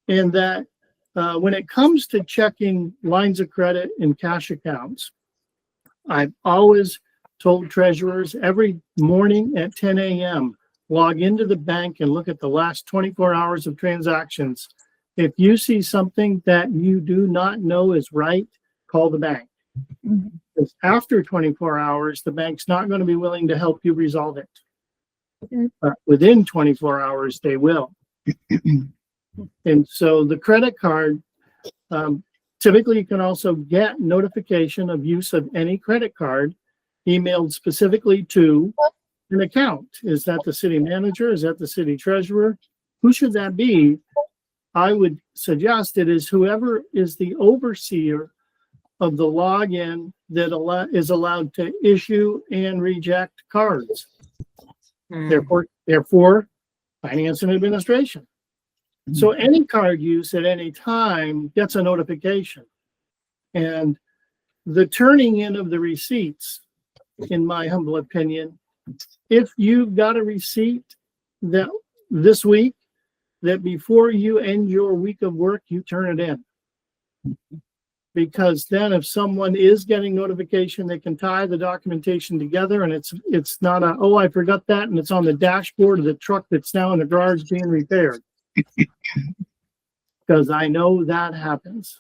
that when it comes to checking lines of credit and cash accounts, I've always told treasurers every morning at 10 a.m., log into the bank and look at the last 24 hours of transactions. If you see something that you do not know is right, call the bank. Because after 24 hours, the bank's not going to be willing to help you resolve it. But within 24 hours, they will. And so the credit card, typically you can also get notification of use of any credit card emailed specifically to an account. Is that the city manager? Is that the city treasurer? Who should that be? I would suggest it is whoever is the overseer of the login that is allowed to issue and reject cards. Therefore, finance and administration. So any card use at any time gets a notification. And the turning in of the receipts, in my humble opinion, if you've got a receipt that this week, that before you end your week of work, you turn it in. Because then if someone is getting notification, they can tie the documentation together and it's not a, oh, I forgot that, and it's on the dashboard of the truck that's now in the garage being repaired. Because I know that happens.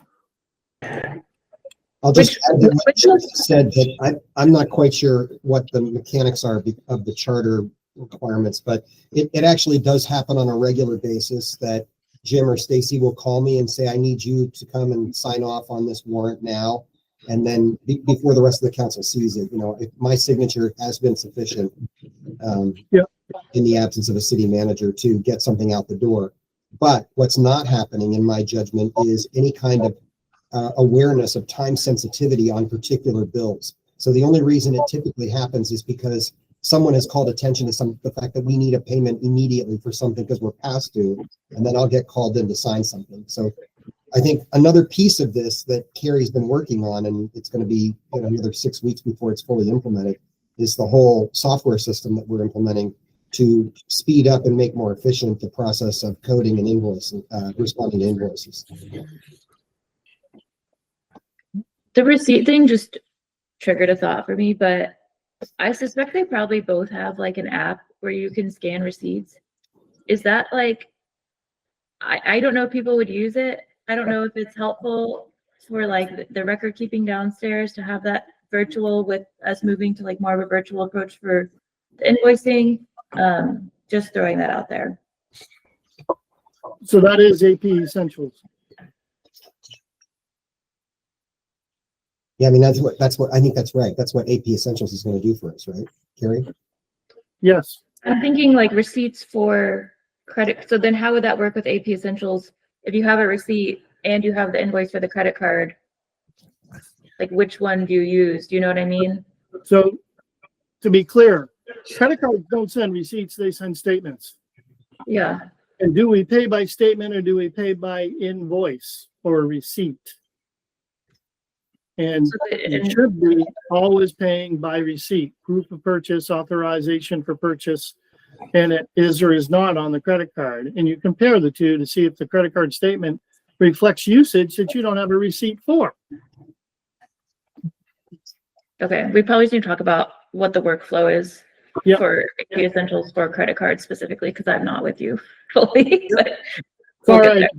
I'll just add that what Jim said, that I'm not quite sure what the mechanics are of the charter requirements, but it actually does happen on a regular basis that Jim or Stacy will call me and say, I need you to come and sign off on this warrant now. And then before the rest of the council sees it, if my signature has been sufficient in the absence of a city manager to get something out the door. But what's not happening, in my judgment, is any kind of awareness of time sensitivity on particular bills. So the only reason it typically happens is because someone has called attention to the fact that we need a payment immediately for something because we're past due, and then I'll get called in to sign something. So I think another piece of this that Carrie's been working on, and it's going to be another 6 weeks before it's fully implemented, is the whole software system that we're implementing to speed up and make more efficient the process of coding and invoicing, responding to invoices. The receipt thing just triggered a thought for me, but I suspect they probably both have like an app where you can scan receipts. Is that like, I don't know if people would use it. I don't know if it's helpful for like the record keeping downstairs to have that virtual, with us moving to like more of a virtual approach for the invoicing. Just throwing that out there. So that is AP Essentials. Yeah, I mean, that's what, I think that's right. That's what AP Essentials is going to do for us, right, Carrie? Yes. I'm thinking like receipts for credit. So then how would that work with AP Essentials? If you have a receipt and you have the invoice for the credit card, like which one do you use? Do you know what I mean? So to be clear, credit cards don't send receipts, they send statements. Yeah. And do we pay by statement or do we pay by invoice or receipt? And So it should be always paying by receipt, proof of purchase, authorization for purchase, and it is or is not on the credit card. And you compare the two to see if the credit card statement reflects usage that you don't have a receipt for. Okay, we probably need to talk about what the workflow is Yep. for AP Essentials for credit cards specifically, because I'm not with you fully. But All we'll get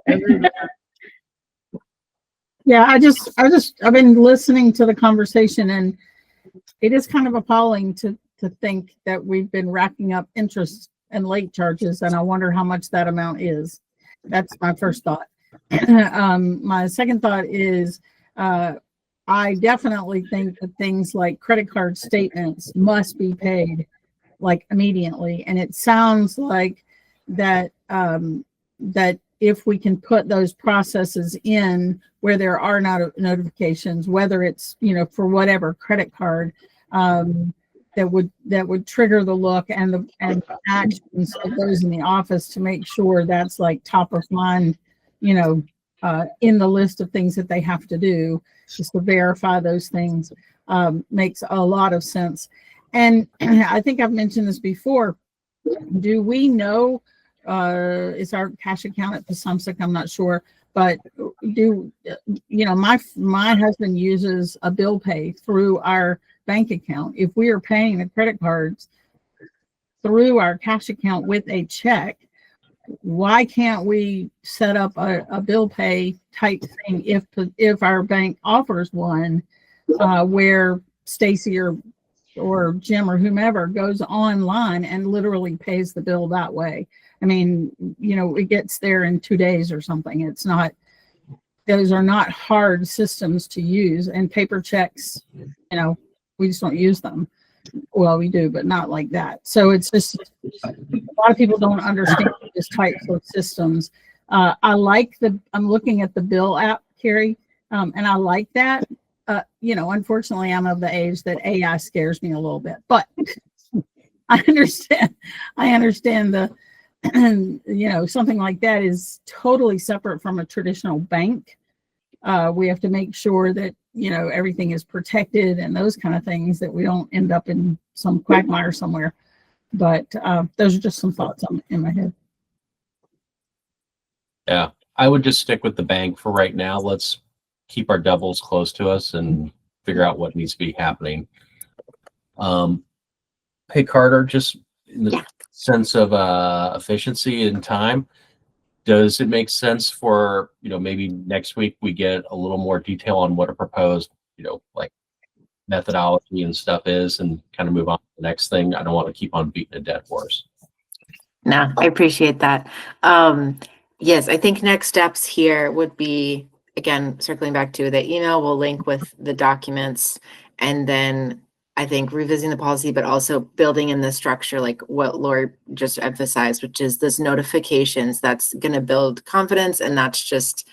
right. Yeah, I've been listening to the conversation, and it is kind of appalling to think that we've been racking up interest and late charges, and I wonder how much that amount is. That's my first thought. My second thought is, I definitely think that things like credit card statements must be paid like immediately, and it sounds like that that if we can put those processes in where there are notifications, whether it's, you know, for whatever credit card, that would trigger the look and the actions of those in the office to make sure that's like top of mind, you know, in the list of things that they have to do, just to verify those things, makes a lot of sense. And I think I've mentioned this before. Do we know, is our cash account at Pasumsic? I'm not sure, but do, you know, my husband uses a bill pay through our bank account. If we are paying the credit cards through our cash account with a check, why can't we set up a bill pay type thing if our bank offers one, where Stacy or Jim or whomever goes online and literally pays the bill that way? I mean, you know, it gets there in 2 days or something. It's not, those are not hard systems to use, and paper checks, you know, we just don't use them. Well, we do, but not like that. So it's just, a lot of people don't understand these types of systems. I like I'm looking at the bill app, Carrie, and I like that. You know, unfortunately, I'm of the age that AI scares me a little bit, but I understand the, you know, something like that is totally separate from a traditional bank. We have to make sure that, you know, everything is protected and those kind of things, that we don't end up in some quagmire somewhere. But those are just some thoughts in my head. Yeah, I would just stick with the bank for right now. Let's keep our devils close to us and figure out what needs to be happening. Hey, Carter, just in the sense of efficiency and time, does it make sense for, you know, maybe next week we get a little more detail on what a proposed, you know, like methodology and stuff is, and kind of move on to the next thing? I don't want to keep on beating a dead horse. No, I appreciate that. Yes, I think next steps here would be, again, circling back to the email, we'll link with the documents, and then I think revisiting the policy, but also building in the structure, like what Lori just emphasized, which is this notifications. That's going to build confidence, and that's just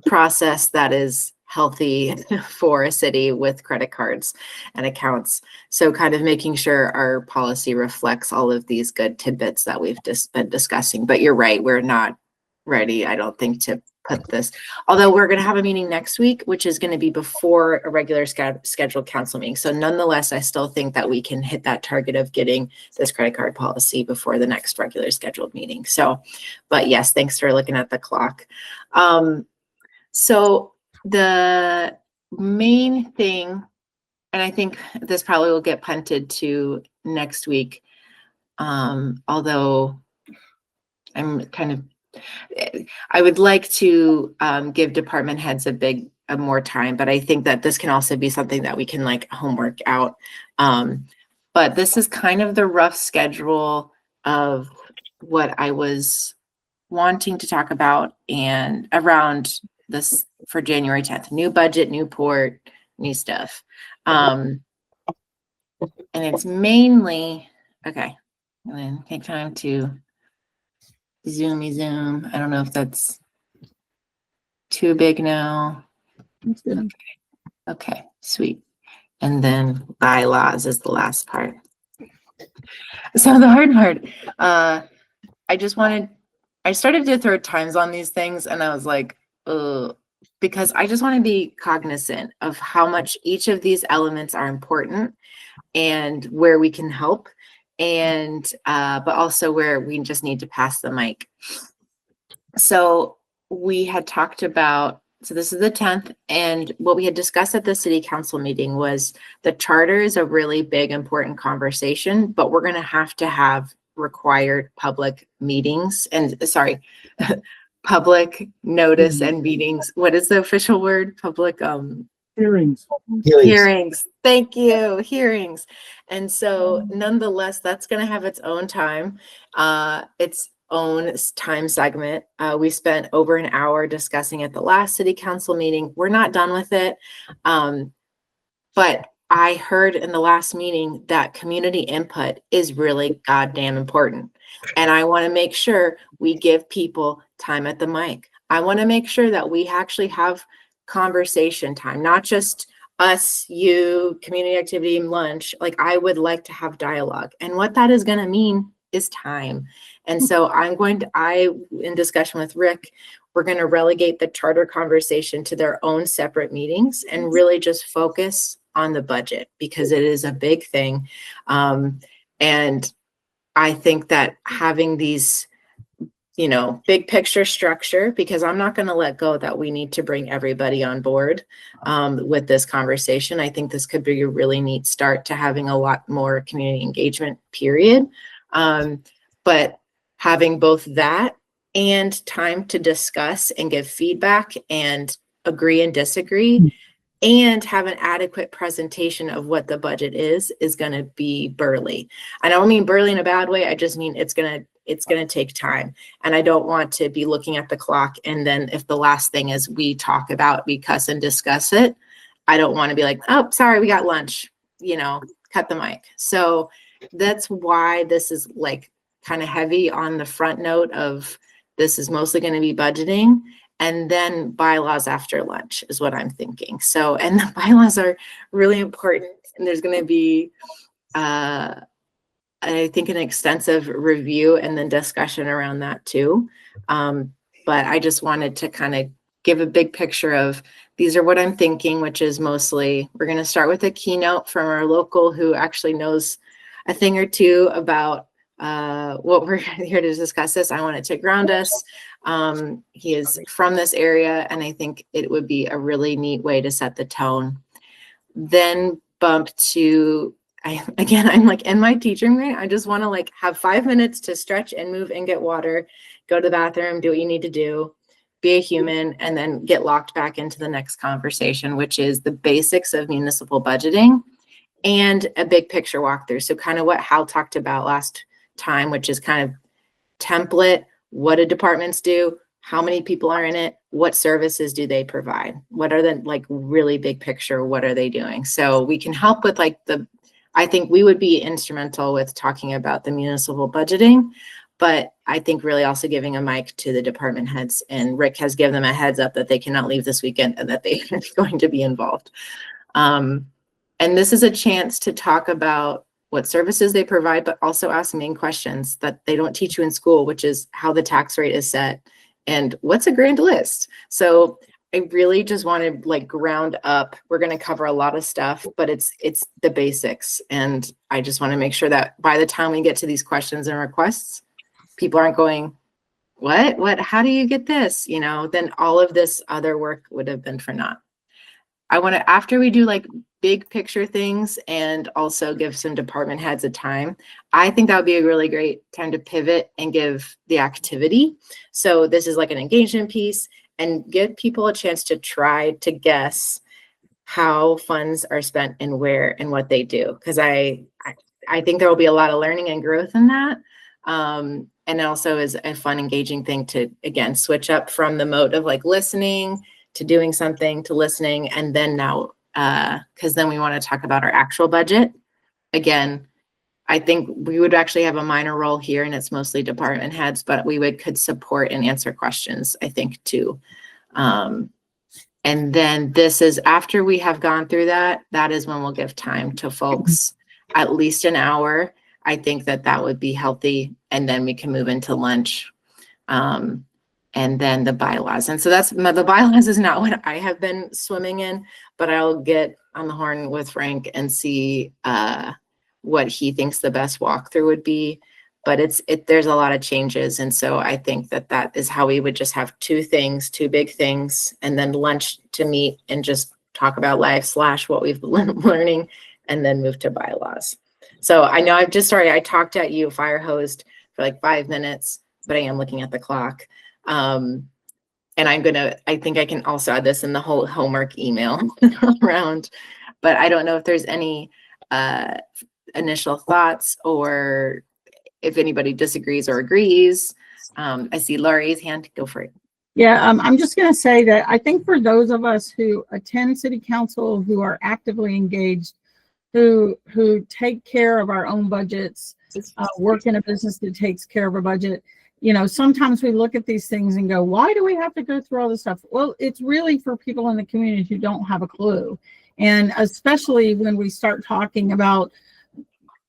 process that is healthy for a city with credit cards and accounts. So kind of making sure our policy reflects all of these good tidbits that we've just been discussing. But you're right, we're not ready, I don't think, to put this, although we're going to have a meeting next week, which is going to be before a regular scheduled council meeting. So nonetheless, I still think that we can hit that target of getting this credit card policy before the next regular scheduled meeting. So, but yes, thanks for looking at the clock. So the main thing, and I think this probably will get punted to next week, although I'm kind of, I would like to give department heads a more time, but I think that this can also be something that we can like homework out. But this is kind of the rough schedule of what I was wanting to talk about and around this for January 10th, new budget, Newport, new stuff. And it's mainly, okay, and then take time to zoom. I don't know if that's too big now. That's good. Okay, sweet. And then bylaws is the last part. So the hard part, I started to throw times on these things and I was like, because I just want to be cognizant of how much each of these elements are important and where we can help, and but also where we just need to pass the mic. So we had talked about, so this is the 10th, and what we had discussed at the city council meeting was the charter is a really big, important conversation, but we're going to have required public meetings and public notice and meetings. What is the official word? Public, Hearings. hearings. Thank you. Hearings. And so nonetheless, that's going to have its own time, its own time segment. We spent over an hour discussing at the last city council meeting. We're not done with it. But I heard in the last meeting that community input is really goddamn important. And I want to make sure we give people time at the mic. I want to make sure that we actually have conversation time, not just us, you, community activity, and lunch. Like, I would like to have dialogue. And what that is going to mean is time. And so in discussion with Rick, we're going to relegate the charter conversation to their own separate meetings and really just focus on the budget, because it is a big thing. And I think that having these, big picture structure, because I'm not going to let go that we need to bring everybody on board with this conversation. I think this could be a really neat start to having a lot more community engagement, period. But having both that and time to discuss and give feedback and agree and disagree and have an adequate presentation of what the budget is going to be burly. I don't mean burly in a bad way. I just mean it's going to take time. And I don't want to be looking at the clock. And then if the last thing is we talk about, we cuss and discuss it, I don't want to be like, oh, sorry, we got lunch, cut the mic. So that's why this is like kind of heavy on the front note of this is mostly going to be budgeting. And then bylaws after lunch is what I'm thinking. So, and the bylaws are really important. And there's going to be, I think, an extensive review and then discussion around that too. But I just wanted to kind of give a big picture of these are what I'm thinking, which is mostly, we're going to start with a keynote from our local who actually knows a thing or two about what we're here to discuss this. I wanted to ground us. He is from this area, and I think it would be a really neat way to set the tone. Then bump to, I'm like in my teaching room. I just want to like have 5 minutes to stretch and move and get water, go to the bathroom, do what you need to do, be a human, and then get locked back into the next conversation, which is the basics of municipal budgeting and a big picture walkthrough. So kind of what Hal talked about last time, which is kind of template. What do departments do? How many people are in it? What services do they provide? What are the like really big picture? What are they doing? So we can help with like I think we would be instrumental with talking about the municipal budgeting, but I think really also giving a mic to the department heads, and Rick has given them a heads up that they cannot leave this weekend and that they are going to be involved. And this is a chance to talk about what services they provide, but also ask main questions that they don't teach you in school, which is how the tax rate is set and what's a grand list. So I really just want to like ground up. We're going to cover a lot of stuff, but it's the basics. And I just want to make sure that by the time we get to these questions and requests, people aren't going, what, how do you get this? Then all of this other work would have been for naught. I want to, after we do like big picture things and also give some department heads a time, I think that would be a really great time to pivot and give the activity. So this is like an engagement piece and give people a chance to try to guess how funds are spent and where and what they do. Because I think there will be a lot of learning and growth in that. And it also is a fun, engaging thing to, again, switch up from the mode of like listening to doing something to listening. And then now, because then we want to talk about our actual budget. Again, I think we would actually have a minor role here, and it's mostly department heads, but we could support and answer questions, I think, too. And then this is after we have gone through that is when we'll give time to folks, at least an hour. I think that would be healthy. And then we can move into lunch. And then the bylaws. And so the bylaws is not what I have been swimming in, but I'll get on the horn with Frank and see what he thinks the best walkthrough would be. But there's a lot of changes. And so I think that is how we would just have two big things, and then lunch to meet and just talk about life / what we've been learning, and then move to bylaws. So I know I talked at you, fire hosed, for like 5 minutes, but I am looking at the clock. And I think I can also add this in the whole homework email around, but I don't know if there's any initial thoughts or if anybody disagrees or agrees. I see Laurie's hand. Go for it. Yeah, I'm just going to say that I think for those of us who attend city council, who are actively engaged, who take care of our own budgets, work in a business that takes care of a budget, sometimes we look at these things and go, why do we have to go through all this stuff? Well, it's really for people in the community who don't have a clue. And especially when we start talking about,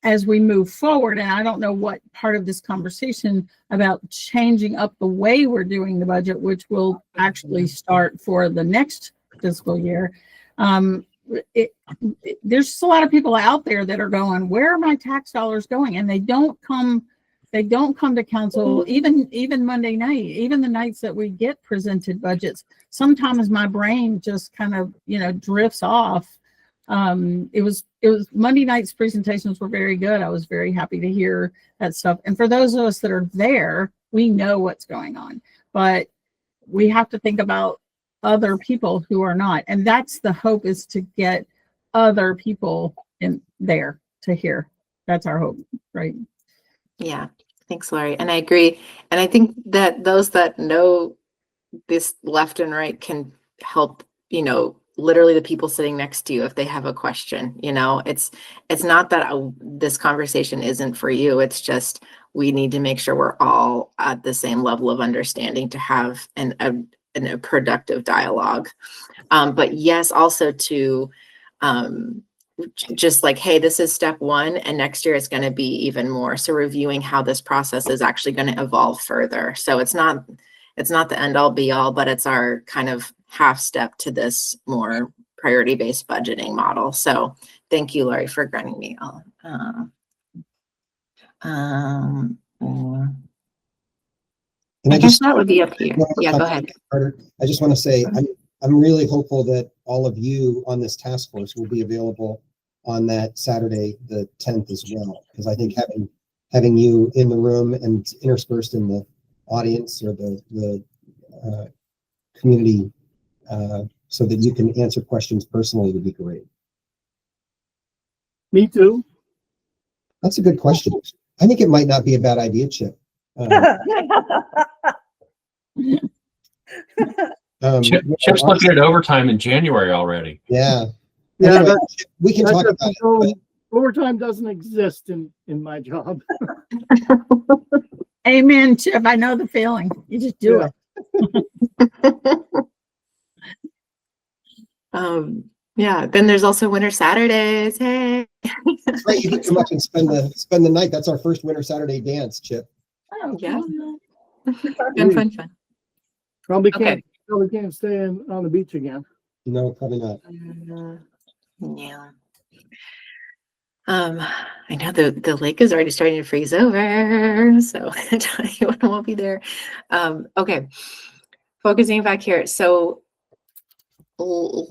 as we move forward, and I don't know what part of this conversation about changing up the way we're doing the budget, which will actually start for the next fiscal year. There's just a lot of people out there that are going, where are my tax dollars going? And they don't come to council, even Monday night, even the nights that we get presented budgets. Sometimes my brain just kind of, drifts off. It was Monday night's presentations were very good. I was very happy to hear that stuff. And for those of us that are there, we know what's going on, but we have to think about other people who are not. And that's the hope, is to get other people in there to hear. That's our hope, right? Yeah. Thanks, Laurie. And I agree. And I think that those that know this left and right can help, literally the people sitting next to you if they have a question. It's not that this conversation isn't for you. It's just we need to make sure we're all at the same level of understanding to have a productive dialogue. But yes, also to just like, hey, this is step one, and next year it's going to be even more. So reviewing how this process is actually going to evolve further. So it's not the end all be all, but it's our kind of half step to this more priority-based budgeting model. So thank you, Laurie, for granting me all. And I guess that would be up here. Yeah, go ahead. Carter, I just want to say, I'm really hopeful that all of you on this task force will be available on that Saturday, the 10th as well, because I think having you in the room and interspersed in the audience or the community, so that you can answer questions personally would be great. Me too. That's a good question. I think it might not be a bad idea, Chip. Chip's looking at overtime in January already. Yeah. Yeah, Anyway, we can talk about it. Overtime doesn't exist in my job. Amen, Chip. I know the feeling. You just do it. Yeah. Then there's also winter Saturdays. Hey. That's right. You can come up and spend the night. That's our first winter Saturday dance, Chip. Oh, Yeah. Fun. Probably Okay. can't stay on the beach again. No, probably not. Yeah. I know the lake is already starting to freeze over, so I won't be there. Okay. Focusing back here. So I'm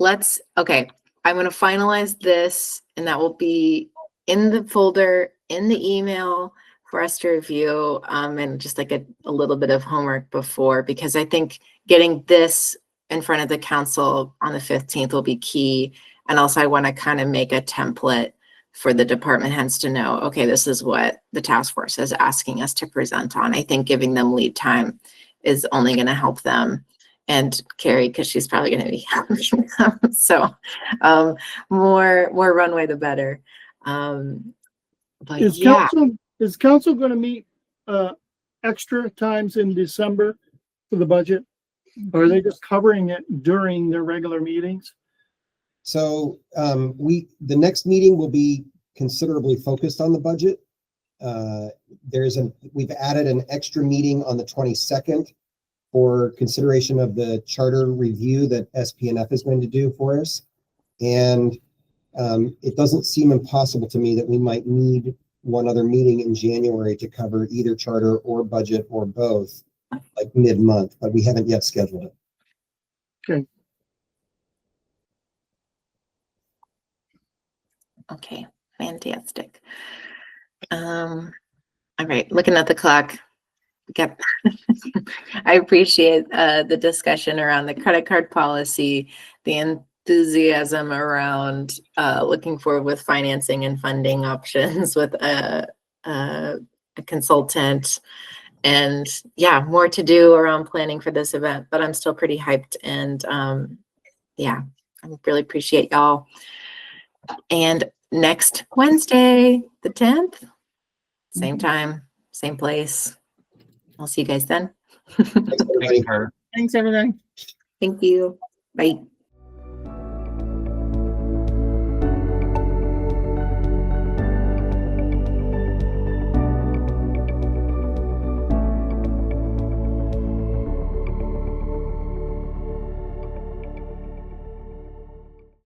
going to finalize this, and that will be in the folder, in the email for us to review, and just like a little bit of homework before, because I think getting this in front of the council on the 15th will be key. And also I want to kind of make a template for the department heads to know, okay, this is what the task force is asking us to present on. I think giving them lead time is only going to help them. And Carrie, because she's probably going to be helping them. So more runway, the better. But yeah. Is council going to meet extra times in December for the budget? Or are they just covering it during their regular meetings? So the next meeting will be considerably focused on the budget. We've added an extra meeting on the 22nd for consideration of the charter review that SPNF is going to do for us. And it doesn't seem impossible to me that we might need one other meeting in January to cover either charter or budget or both, like mid-month, but we haven't yet scheduled it. Okay. Okay, fantastic. All right, looking at the clock. I appreciate the discussion around the credit card policy, the enthusiasm around looking forward with financing and funding options with a consultant, and yeah, more to do around planning for this event, but I'm still pretty hyped, and yeah, I really appreciate y'all. And next Wednesday, the 10th, same time, same place. I'll see you guys then. Thanks, everybody. Thanks, everybody. Thank you. Bye.